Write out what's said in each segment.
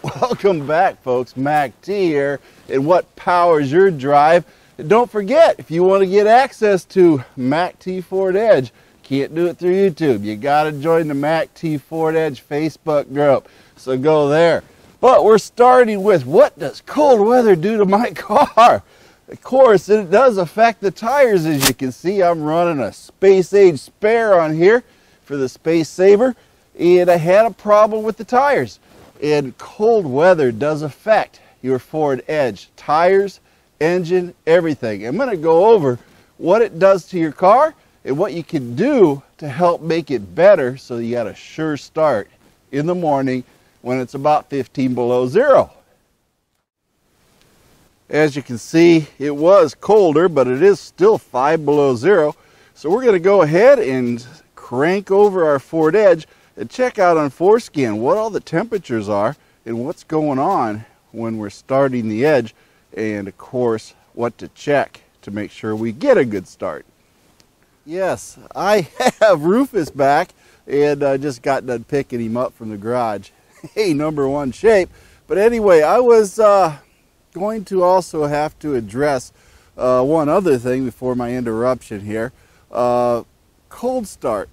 Welcome back, folks. Mac T here, and what powers your drive? And don't forget, if you want to get access to Mac T Ford Edge, can't do it through YouTube. You got to join the Mac T Ford Edge Facebook group. So go there. But we're starting with, what does cold weather do to my car? Of course, it does affect the tires. As you can see, I'm running a Space Age spare on here for the Space Saver, and I had a problem with the tires. And cold weather does affect your Ford Edge tires, engine, everything. I'm going to go over what it does to your car and what you can do to help make it better so you got a sure start in the morning when it's about 15 below zero. As you can see, it was colder, but it is still 5 below zero. So we're going to go ahead and crank over our Ford Edge and check out on Forscan what all the temperatures are and what's going on when we're starting the Edge, and of course what to check to make sure we get a good start. Yes, I have Rufus back, and I just got done picking him up from the garage. Hey, #1 shape. But anyway, I was going to also have to address one other thing before my interruption here. Cold start.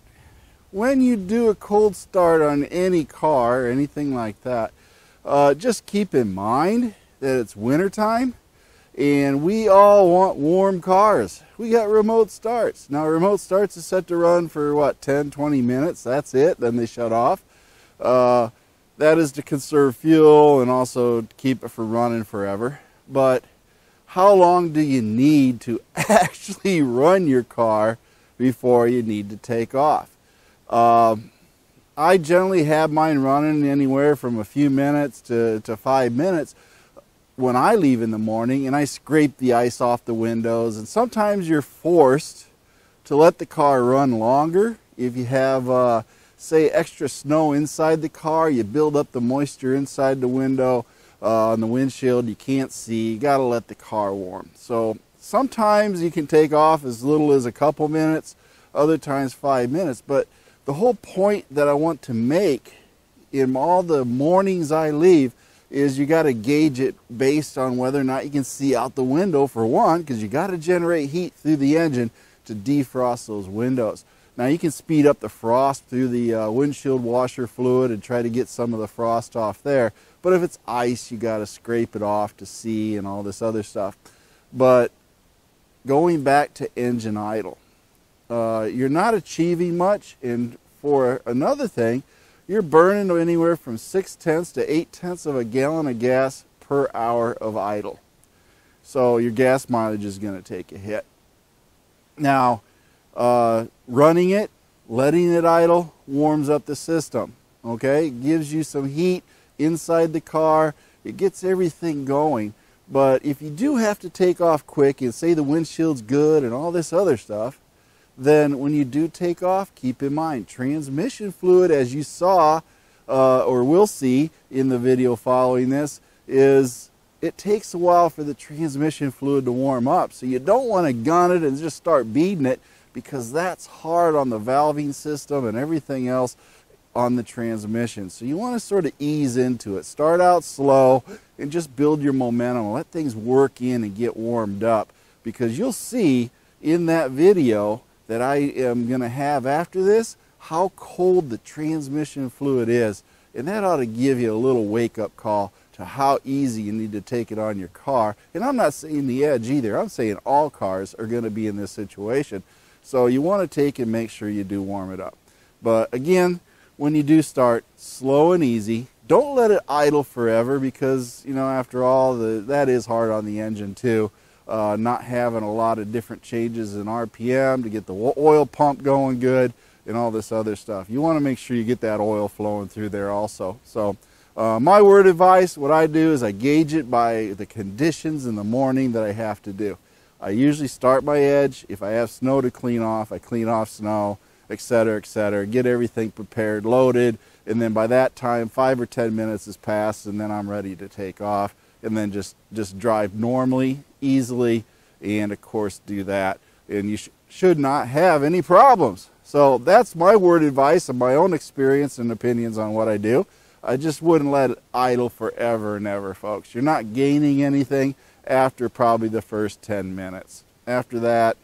When you do a cold start on any car or anything like that, just keep in mind that it's wintertime and we all want warm cars. We got remote starts. Now, remote starts is set to run for what, 10-20 minutes. That's it. Then they shut off. That is to conserve fuel and also keep it from running forever. But how long do you need to actually run your car before you need to take off? I generally have mine running anywhere from a few minutes to 5 minutes when I leave in the morning, and I scrape the ice off the windows. And sometimes you're forced to let the car run longer. If you have, say, extra snow inside the car, you build up the moisture inside the window, on the windshield, you can't see. You got to let the car warm. So sometimes you can take off as little as a couple minutes, other times 5 minutes. But the whole point that I want to make in all the mornings I leave is you got to gauge it based on whether or not you can see out the window, for one, because you got to generate heat through the engine to defrost those windows. Now, you can speed up the frost through the windshield washer fluid and try to get some of the frost off there. But if it's ice, you got to scrape it off to see and all this other stuff. But going back to engine idle, you're not achieving much, and for another thing, you're burning anywhere from 0.6 to 0.8 of a gallon of gas per hour of idle. So your gas mileage is going to take a hit. Now, running it, letting it idle, warms up the system. Okay, it gives you some heat inside the car. It gets everything going. But if you do have to take off quick and say the windshield's good and all this other stuff, then when you do take off, keep in mind, transmission fluid, as you saw or will see in the video following this, is it takes a while for the transmission fluid to warm up. So you don't want to gun it and just start beating it, because that's hard on the valving system and everything else on the transmission. So you want to sort of ease into it. Start out slow and just build your momentum. Let things work in and get warmed up, because you'll see in that video that I am going to have after this how cold the transmission fluid is, and that ought to give you a little wake-up call to how easy you need to take it on your car. And I'm not saying the Edge either. I'm saying all cars are going to be in this situation. So you want to take and make sure you do warm it up. But again, when you do start, slow and easy. Don't let it idle forever, because, you know, after all, that is hard on the engine too. Not having a lot of different changes in RPM to get the oil pump going good and all this other stuff. You want to make sure you get that oil flowing through there also. So my word of advice, what I do is I gauge it by the conditions in the morning that I have to do. I usually start my Edge. If I have snow to clean off, I clean off snow, etc., get everything prepared, loaded, and then by that time 5 or 10 minutes has passed, and then I'm ready to take off, and then just drive normally, easily, and of course do that, and you should not have any problems. So that's my word of advice and my own experience and opinions on what I do. I just wouldn't let it idle forever and ever, folks. You're not gaining anything after probably the first 10 minutes. After that,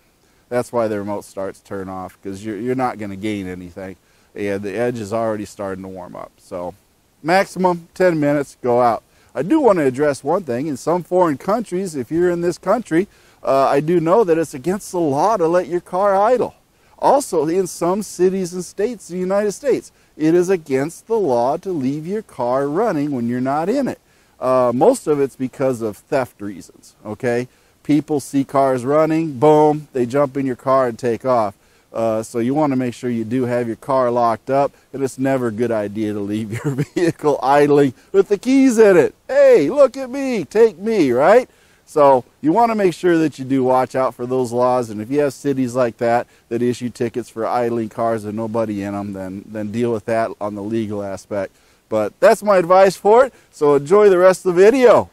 that's why the remote starts turn off, because you're not going to gain anything. And the edge is already starting to warm up. So maximum 10 minutes, go out. I do want to address one thing. In some foreign countries, if you're in this country, I do know that it's against the law to let your car idle. Also, in some cities and states in the United States, it is against the law to leave your car running when you're not in it. Most of it's because of theft reasons, okay? People see cars running, boom, they jump in your car and take off. So you want to make sure you do have your car locked up, and it's never a good idea to leave your vehicle idling with the keys in it. Hey, look at me, take me, right? So you want to make sure that you do watch out for those laws, and if you have cities like that that issue tickets for idling cars with nobody in them, then deal with that on the legal aspect. But that's my advice for it, so enjoy the rest of the video.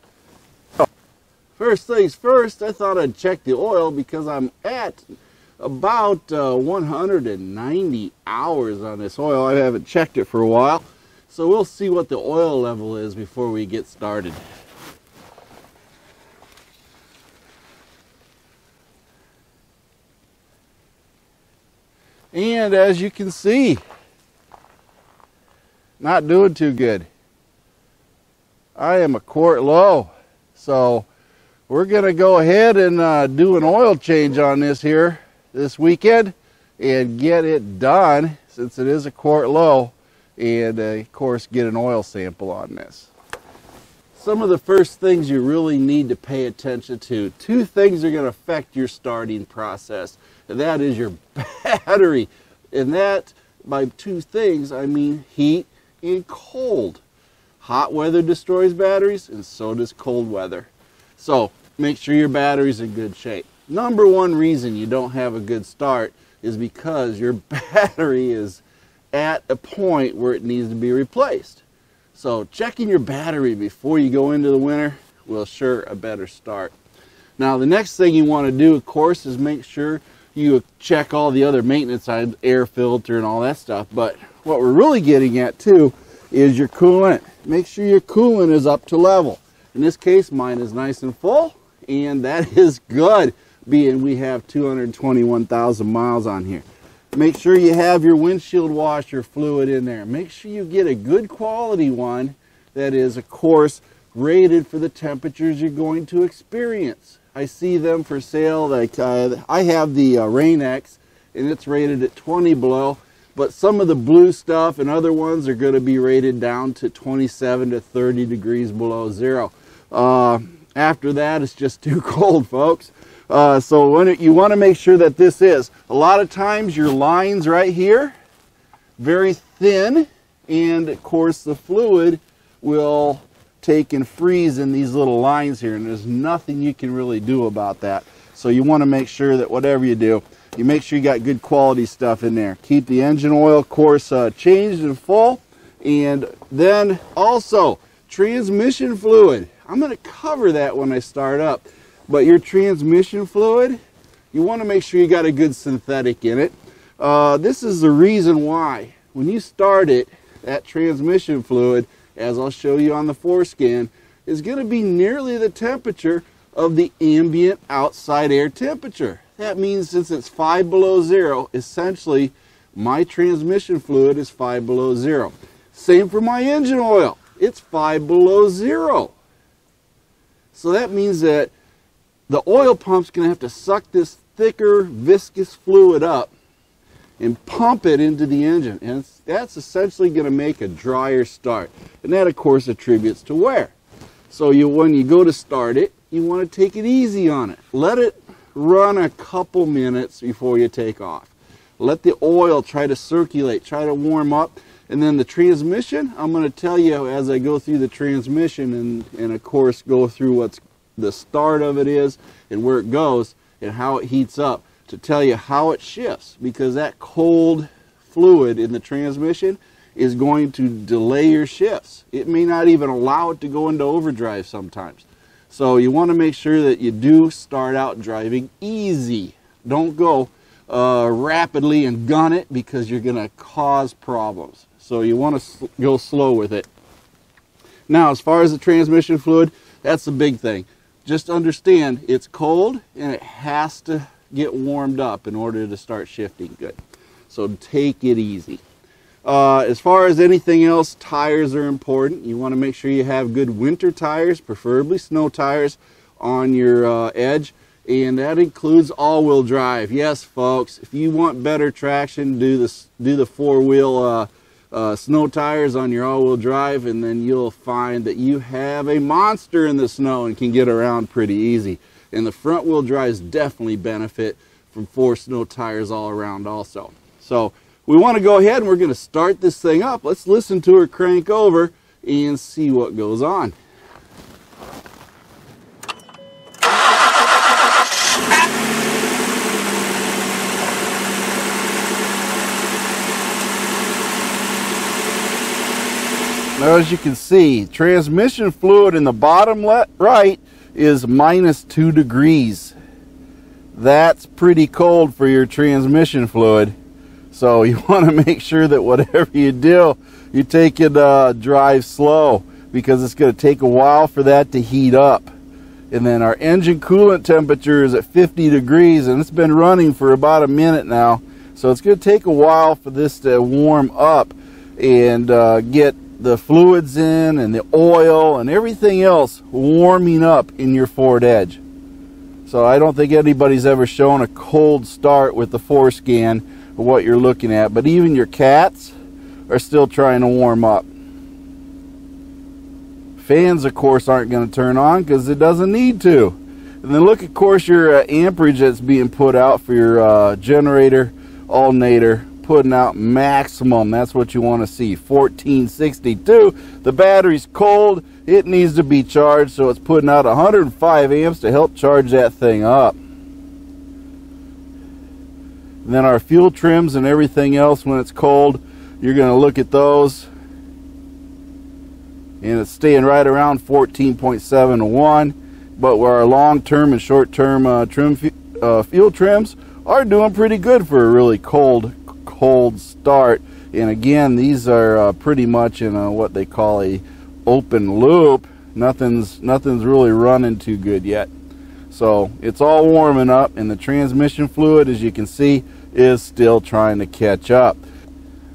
First things first, I thought I'd check the oil because I'm at about 190 hours on this oil. I haven't checked it for a while, so we'll see what the oil level is before we get started. And as you can see, not doing too good. I am a quart low, so we're going to go ahead and do an oil change on this here this weekend and get it done, since it is a quart low, and of course get an oil sample on this. Some of the first things you really need to pay attention to, two things are going to affect your starting process, and that is your battery. And that, by two things, I mean heat and cold. Hot weather destroys batteries, and so does cold weather. So make sure your battery's in good shape. Number one reason you don't have a good start is because your battery is at a point where it needs to be replaced. So checking your battery before you go into the winter will assure a better start. Now the next thing you want to do, of course, is make sure you check all the other maintenance items, air filter and all that stuff. But what we're really getting at too is your coolant. Make sure your coolant is up to level. In this case, mine is nice and full, and that is good, being we have 221,000 miles on here. Make sure you have your windshield washer fluid in there. Make sure you get a good quality one that is, of course, rated for the temperatures you're going to experience. I see them for sale. Like I have the Rain-X, and it's rated at 20 below, but some of the blue stuff and other ones are going to be rated down to 27 to 30 degrees below zero. After that, it's just too cold, folks. So when you want to make sure that this is, a lot of times your lines right here, very thin, and of course the fluid will take and freeze in these little lines here, and there's nothing you can really do about that. So you want to make sure that whatever you do, you make sure you got good quality stuff in there. Keep the engine oil, of course, changed and full, and then also transmission fluid. I'm going to cover that when I start up. But your transmission fluid, you want to make sure you got a good synthetic in it. This is the reason why. When you start it, that transmission fluid, as I'll show you on the Forscan, is going to be nearly the temperature of the ambient outside air temperature. That means since it's 5 below zero, essentially my transmission fluid is 5 below zero. Same for my engine oil. It's 5 below zero. So that means that the oil pump's going to have to suck this thicker, viscous fluid up and pump it into the engine. And that's essentially going to make a drier start. And that, of course, attributes to wear. So when you go to start it, you want to take it easy on it. Let it run a couple minutes before you take off. Let the oil try to circulate, try to warm up. And then the transmission, I'm going to tell you as I go through the transmission and of course go through what's the start of it is and where it goes and how it heats up, to tell you how it shifts, because that cold fluid in the transmission is going to delay your shifts. It may not even allow it to go into overdrive sometimes. So you want to make sure that you do start out driving easy. Don't go rapidly and gun it, because you're going to cause problems. So you want to go slow with it. Now, as far as the transmission fluid, that's the big thing. Just understand it's cold and it has to get warmed up in order to start shifting good. So take it easy. As far as anything else, tires are important. You want to make sure you have good winter tires, preferably snow tires, on your edge. And that includes all-wheel drive. Yes, folks, if you want better traction, do the four-wheel snow tires on your all-wheel drive, and then you'll find that you have a monster in the snow and can get around pretty easy. And the front-wheel drives definitely benefit from 4 snow tires all around also. So we want to go ahead and we're going to start this thing up. Let's listen to her crank over and see what goes on. Now, as you can see, transmission fluid in the bottom right is -2 degrees. That's pretty cold for your transmission fluid. So you want to make sure that whatever you do, you take it drive slow, because it's going to take a while for that to heat up. And then our engine coolant temperature is at 50 degrees, and it's been running for about a minute now. So it's going to take a while for this to warm up and get the fluids in and the oil and everything else warming up in your Ford Edge. So I don't think anybody's ever shown a cold start with the Forscan of what you're looking at, but even your cats are still trying to warm up. Fans, of course, aren't going to turn on because it doesn't need to. And then look, of course, your amperage that's being put out for your generator, alternator, putting out maximum. That's what you want to see, 1462. The battery's cold, it needs to be charged, so it's putting out 105 amps to help charge that thing up. And then our fuel trims and everything else, when it's cold, you're going to look at those, and it's staying right around 14.7 to 1. But where our long-term and short-term fuel trims are doing pretty good for a really cold start. And again, these are pretty much in what they call a open loop. Nothing's really running too good yet. So it's all warming up, and the transmission fluid, as you can see, is still trying to catch up.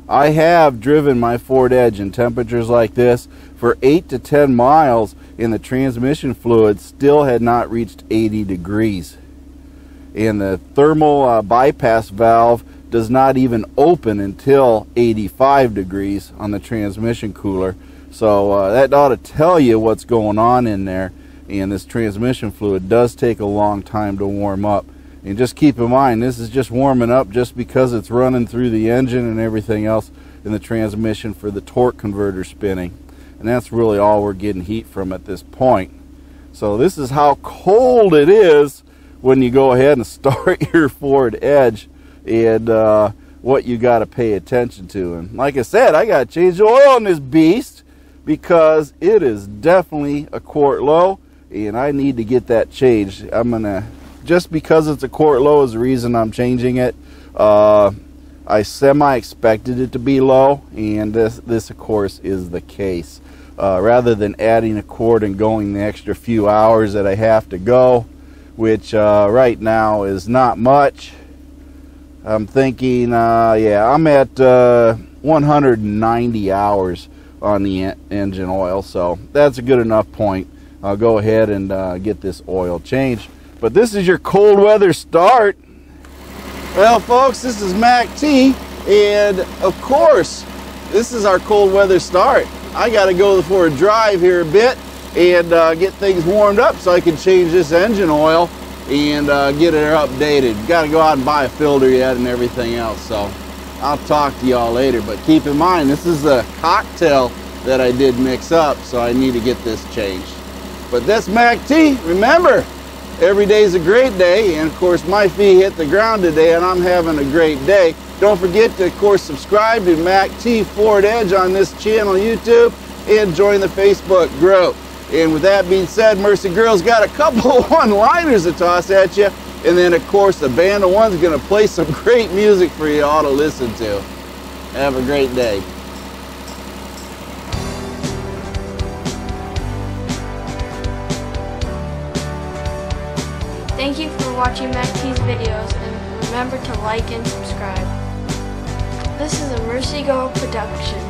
I have driven my Ford Edge in temperatures like this for 8 to 10 miles, and the transmission fluid still had not reached 80 degrees. And the thermal bypass valve does not even open until 85 degrees on the transmission cooler. So that ought to tell you what's going on in there. And this transmission fluid does take a long time to warm up. And just keep in mind, this is just warming up just because it's running through the engine and everything else in the transmission for the torque converter spinning. And that's really all we're getting heat from at this point. So this is how cold it is when you go ahead and start your Ford Edge, and what you got to pay attention to. And like I said, I got to change the oil in this beast because it is definitely a quart low, and I need to get that changed. I'm gonna, just because it's a quart low is the reason I'm changing it. I semi-expected it to be low, and this of course is the case. Rather than adding a quart and going the extra few hours that I have to go, which right now is not much, I'm thinking, yeah, I'm at 190 hours on the engine oil, so that's a good enough point. I'll go ahead and get this oil changed. But this is your cold weather start. Well, folks, this is MACT, and of course, this is our cold weather start. I got to go for a drive here a bit and get things warmed up so I can change this engine oil and get it updated. Got to go out and buy a filter yet and everything else, so I'll talk to y'all later. But keep in mind, this is a cocktail that I did mix up, so I need to get this changed. But that's MACT. Remember, every day's a great day, and of course my feet hit the ground today and I'm having a great day. Don't forget to, of course, subscribe to MACT Ford Edge on this channel, YouTube, and join the Facebook group. And with that being said, Mercy Girl's got a couple of one-liners to toss at you, and then of course the Band of One's going to play some great music for you all to listen to. Have a great day. Thank you for watching MacT's videos, and remember to like and subscribe. This is a Mercy Go production.